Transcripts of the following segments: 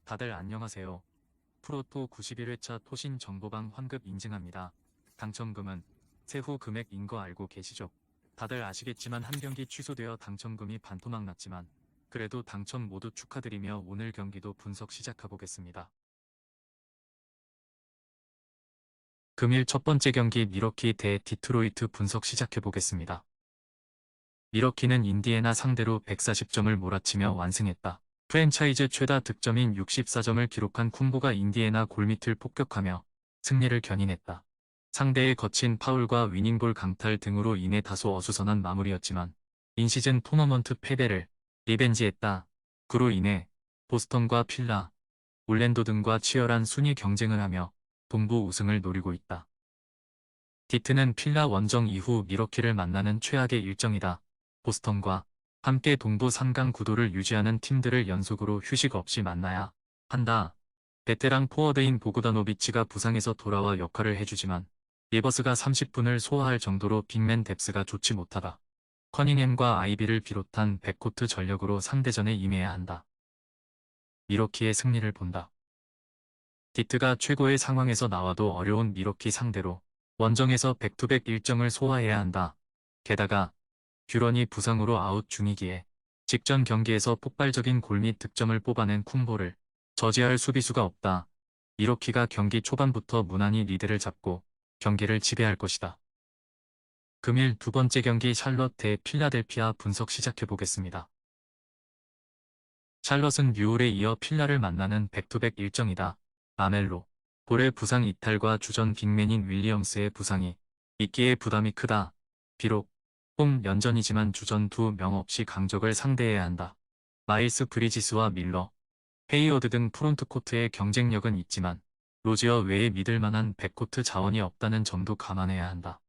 다들 안녕하세요. 프로토 91회차 토신 정보방 환급 인증합니다. 당첨금은 세후 금액인 거 알고 계시죠? 다들 아시겠지만 한 경기 취소되어 당첨금이 반토막 났지만 그래도 당첨 모두 축하드리며 오늘 경기도 분석 시작해보겠습니다. 금일 첫 번째 경기 미러키 대 디트로이트 분석 시작해보겠습니다. 미러키는 인디애나 상대로 140점을 몰아치며 완승했다. 프랜차이즈 최다 득점인 64점을 기록한 쿤보가 인디애나 골밑을 폭격하며 승리를 견인했다. 상대의 거친 파울과 위닝볼 강탈 등으로 인해 다소 어수선한 마무리였지만 인시즌 토너먼트 패배를 리벤지했다. 그로 인해 보스턴과 필라, 올랜도 등과 치열한 순위 경쟁을 하며 동부 우승을 노리고 있다. 디트는 필라 원정 이후 미러키를 만나는 최악의 일정이다. 보스턴과 함께 동부 3강 구도를 유지하는 팀들을 연속으로 휴식 없이 만나야 한다. 베테랑 포워드인 보그다노비치가 부상에서 돌아와 역할을 해주지만 리버스가 30분을 소화할 정도로 빅맨 뎁스가 좋지 못하다. 커닝햄과 아이비를 비롯한 백코트 전력으로 상대전에 임해야 한다. 미러키의 승리를 본다. 디트가 최고의 상황에서 나와도 어려운 미러키 상대로 원정에서 백투백 일정을 소화해야 한다. 게다가 듀런이 부상으로 아웃 중이기에 직전 경기에서 폭발적인 골 및 득점을 뽑아낸 쿤보를 저지할 수비수가 없다. 미러키가 경기 초반부터 무난히 리드를 잡고 경기를 지배할 것이다. 금일 두 번째 경기 샬럿 대 필라델피아 분석 시작해보겠습니다. 샬럿은 뮤올에 이어 필라를 만나는 백투백 일정이다. 라멜로, 볼의 부상 이탈과 주전 빅맨인 윌리엄스의 부상이 있기에 부담이 크다. 비록 홈 연전이지만 주전 2명 없이 강적을 상대해야 한다. 마일스 브리지스와 밀러, 헤이워드 등 프론트코트의 경쟁력은 있지만 로지어 외에 믿을 만한 백코트 자원이 없다는 점도 감안해야 한다.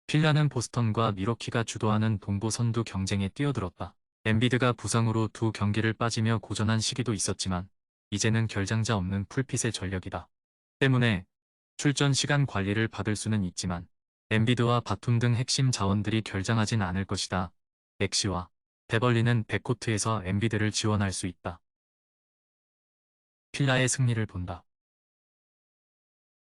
필라는 보스턴과 미러키가 주도하는 동부 선두 경쟁에 뛰어들었다. 엠비드가 부상으로 두 경기를 빠지며 고전한 시기도 있었지만 이제는 결장자 없는 풀핏의 전력이다. 때문에 출전 시간 관리를 받을 수는 있지만 엠비드와 바툼 등 핵심 자원들이 결장하진 않을 것이다. 맥시와 베벌리는 백코트에서 엠비드를 지원할 수 있다. 필라의 승리를 본다.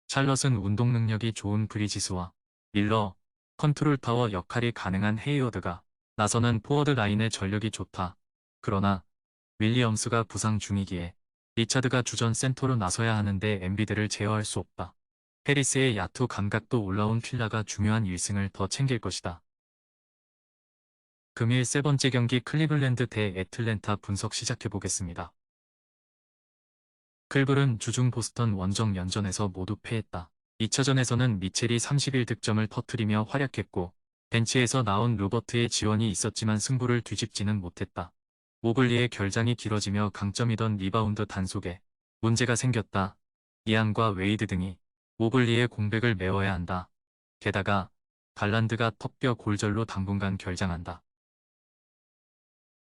샬럿은 운동 능력이 좋은 브리지스와 밀러, 컨트롤 타워 역할이 가능한 헤이워드가 나서는 포워드 라인의 전력이 좋다. 그러나 윌리엄스가 부상 중이기에 리차드가 주전 센터로 나서야 하는데 엠비드를 제어할 수 없다. 해리스의 야투 감각도 올라온 필라가 중요한 1승을 더 챙길 것이다. 금일 세 번째 경기 클리블랜드 대 애틀랜타 분석 시작해보겠습니다. 클블은 주중 보스턴 원정 연전에서 모두 패했다. 2차전에서는 미첼이 31득점을 터뜨리며 활약했고 벤치에서 나온 루버트의 지원이 있었지만 승부를 뒤집지는 못했다. 모블리의 결장이 길어지며 강점이던 리바운드 단속에 문제가 생겼다. 이안과 웨이드 등이 모블리의 공백을 메워야 한다. 게다가 갈란드가 턱뼈 골절로 당분간 결장한다.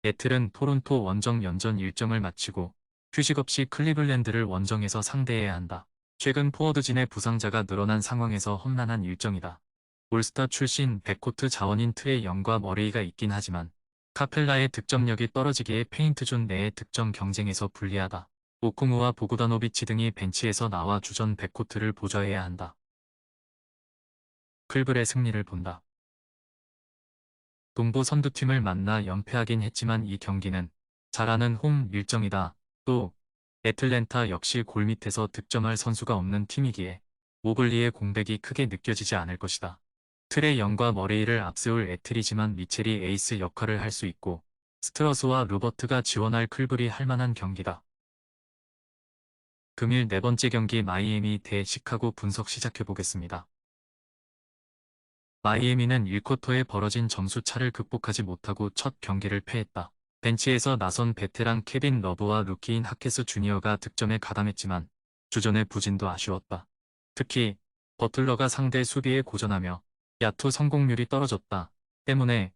애틀은 토론토 원정 연전 일정을 마치고 휴식 없이 클리블랜드를 원정에서 상대해야 한다. 최근 포워드진의 부상자가 늘어난 상황에서 험난한 일정이다. 올스타 출신 백코트 자원인 트레이 영과 머레이가 있긴 하지만 카펠라의 득점력이 떨어지기에 페인트존 내의 득점 경쟁에서 불리하다. 오쿠무와 보구다노비치 등이 벤치에서 나와 주전 백코트를 보좌해야 한다. 클블의 승리를 본다. 동부 선두팀을 만나 연패하긴 했지만 이 경기는 잘하는 홈 일정이다. 또 애틀랜타 역시 골밑에서 득점할 선수가 없는 팀이기에 모블리의 공백이 크게 느껴지지 않을 것이다. 트레이 영과 머레이를 앞세울 애틀이지만 미첼이 에이스 역할을 할 수 있고 스트러스와 루버트가 지원할 클블이 할 만한 경기다. 금일 네 번째 경기 마이애미 대 시카고 분석 시작해보겠습니다. 마이애미는 1쿼터에 벌어진 점수차를 극복하지 못하고 첫 경기를 패했다. 벤치에서 나선 베테랑 케빈 러브와 루키인 하케스 주니어가 득점에 가담했지만 주전의 부진도 아쉬웠다. 특히 버틀러가 상대 수비에 고전하며 야투 성공률이 떨어졌다. 때문에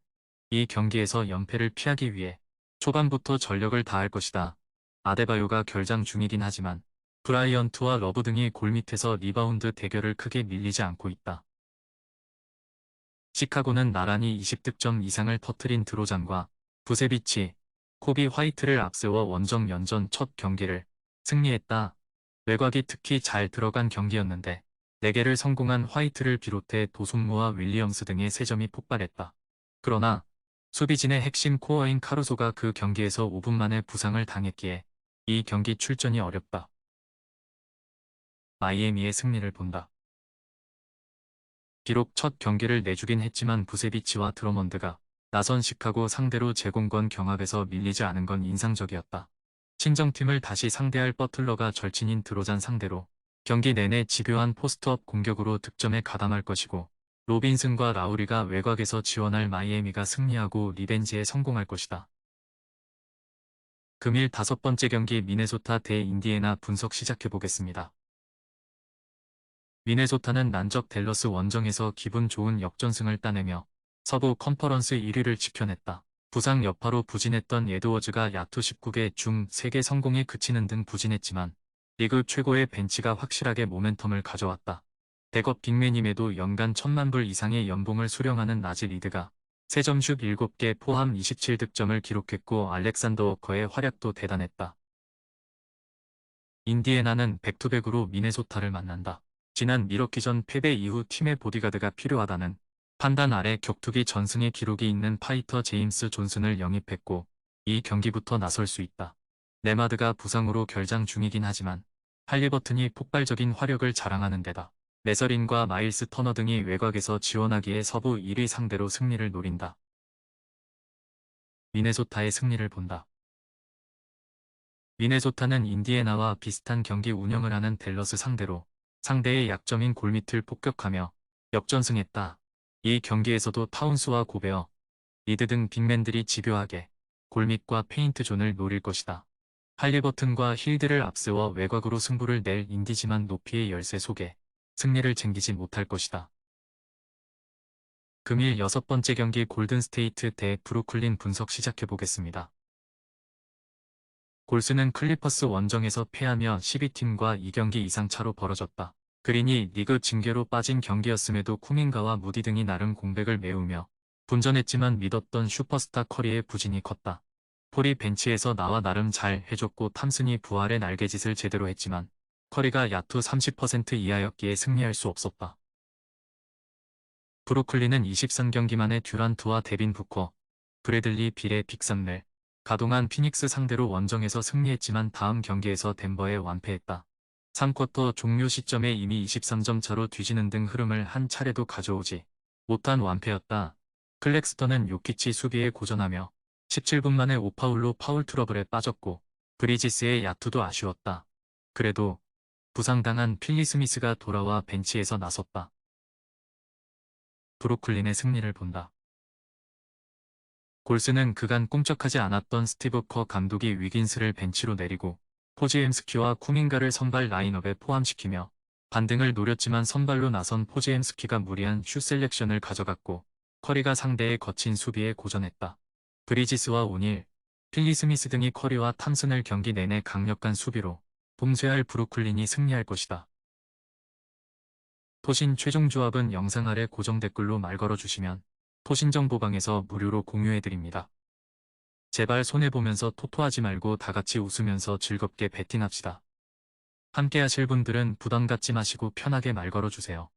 이 경기에서 연패를 피하기 위해 초반부터 전력을 다할 것이다. 아데바요가 결장 중이긴 하지만 브라이언트와 러브 등이 골밑에서 리바운드 대결을 크게 밀리지 않고 있다. 시카고는 나란히 20득점 이상을 터뜨린 드로잔과 부세비치, 코비 화이트를 앞세워 원정 연전 첫 경기를 승리했다. 외곽이 특히 잘 들어간 경기였는데 4개를 성공한 화이트를 비롯해 도순무와 윌리엄스 등의 3점이 폭발했다. 그러나 수비진의 핵심 코어인 카루소가 그 경기에서 5분 만에 부상을 당했기에 이 경기 출전이 어렵다. 마이애미의 승리를 본다. 비록 첫 경기를 내주긴 했지만 부세비치와 드러먼드가 나선 시카고 상대로 제공권 경합에서 밀리지 않은 건 인상적이었다. 친정팀을 다시 상대할 버틀러가 절친인 드로잔 상대로 경기 내내 집요한 포스트업 공격으로 득점에 가담할 것이고 로빈슨과 라우리가 외곽에서 지원할 마이애미가 승리하고 리벤지에 성공할 것이다. 금일 5번째 경기 미네소타 대 인디애나 분석 시작해보겠습니다. 미네소타는 난적 댈러스 원정에서 기분 좋은 역전승을 따내며 서부 컨퍼런스 1위를 지켜냈다. 부상 여파로 부진했던 에드워즈가 야투 19개 중 3개 성공에 그치는 등 부진했지만 리그 최고의 벤치가 확실하게 모멘텀을 가져왔다. 대거 빅맨임에도 연간 1,000만 불 이상의 연봉을 수령하는 나즈 리드가 3점슛 7개 포함 27득점을 기록했고 알렉산더 워커의 활약도 대단했다. 인디애나는 백투백으로 미네소타를 만난다. 지난 미러키전 패배 이후 팀의 보디가드가 필요하다는 판단 아래 격투기 전승의 기록이 있는 파이터 제임스 존슨을 영입했고 이 경기부터 나설 수 있다. 레마드가 부상으로 결장 중이긴 하지만 할리버튼이 폭발적인 화력을 자랑하는 데다 메서린과 마일스 터너 등이 외곽에서 지원하기에 서부 1위 상대로 승리를 노린다. 미네소타의 승리를 본다. 미네소타는 인디애나와 비슷한 경기 운영을 하는 댈러스 상대로 상대의 약점인 골밑을 폭격하며 역전승했다. 이 경기에서도 타운스와 고베어, 리드 등 빅맨들이 집요하게 골밑과 페인트 존을 노릴 것이다. 할리버튼과 힐드를 앞세워 외곽으로 승부를 낼 인디지만 높이의 열세 속에 승리를 챙기지 못할 것이다. 금일 6번째 경기 골든스테이트 대 브루클린 분석 시작해보겠습니다. 골스는 클리퍼스 원정에서 패하며 12팀과 2경기 이상 차로 벌어졌다. 그린이 리그 징계로 빠진 경기였음에도 쿠민가와 무디 등이 나름 공백을 메우며 분전했지만 믿었던 슈퍼스타 커리의 부진이 컸다. 폴이 벤치에서 나와 나름 잘 해줬고 탐슨이 부활의 날개짓을 제대로 했지만 커리가 야투 30% 이하였기에 승리할 수 없었다. 브루클린은 23경기 만에 듀란트와 데빈 부커, 브래들리 빌의 빅3를 가동한 피닉스 상대로 원정에서 승리했지만 다음 경기에서 덴버에 완패했다. 3쿼터 종료 시점에 이미 23점 차로 뒤지는 등 흐름을 한 차례도 가져오지 못한 완패였다. 클렉스턴은 요키치 수비에 고전하며 17분 만에 5파울로 파울 트러블에 빠졌고 브리지스의 야투도 아쉬웠다. 그래도 부상당한 필리 스미스가 돌아와 벤치에서 나섰다. 브루클린의 승리를 본다. 골스는 그간 꿈쩍하지 않았던 스티브 커 감독이 위긴스를 벤치로 내리고 포지엠스키와 쿠민가를 선발 라인업에 포함시키며 반등을 노렸지만 선발로 나선 포지엠스키가 무리한 슛 셀렉션을 가져갔고 커리가 상대의 거친 수비에 고전했다. 브리지스와 오닐, 필리 스미스 등이 커리와 탐슨을 경기 내내 강력한 수비로 봉쇄할 브루클린이 승리할 것이다. 토신 최종 조합은 영상 아래 고정 댓글로 말 걸어주시면 토신정보방에서 무료로 공유해드립니다. 제발 손해보면서 토토하지 말고 다같이 웃으면서 즐겁게 베팅합시다. 함께 하실 분들은 부담 갖지 마시고 편하게 말 걸어주세요.